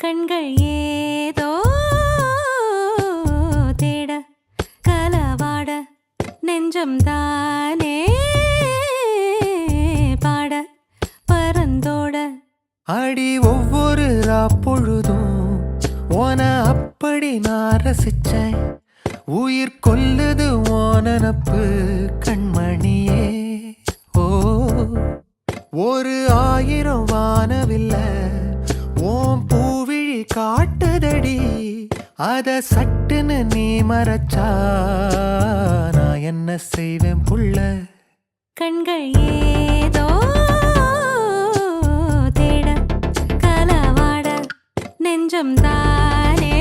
கண்கள் ஏதோ தேட கலவாட நெஞ்சம் தானே பாட பரந்தோட அடி ஒவ்வொரு பொழுதும் ஓன அப்படி நான் ரசிச்சேன். உயிர் கொல்லுது ஓனப்பு கண்மணியே. ஓ ஒரு 1000 வானவில்ல ஓம் பூவிழி காட்டுதடி. அத சட்டுன்னு நீ மறைச்சா நான் என்ன செய்வேன் புள்ள. கண்கள் ஏதோ தேட கலவாட நெஞ்சம் தானே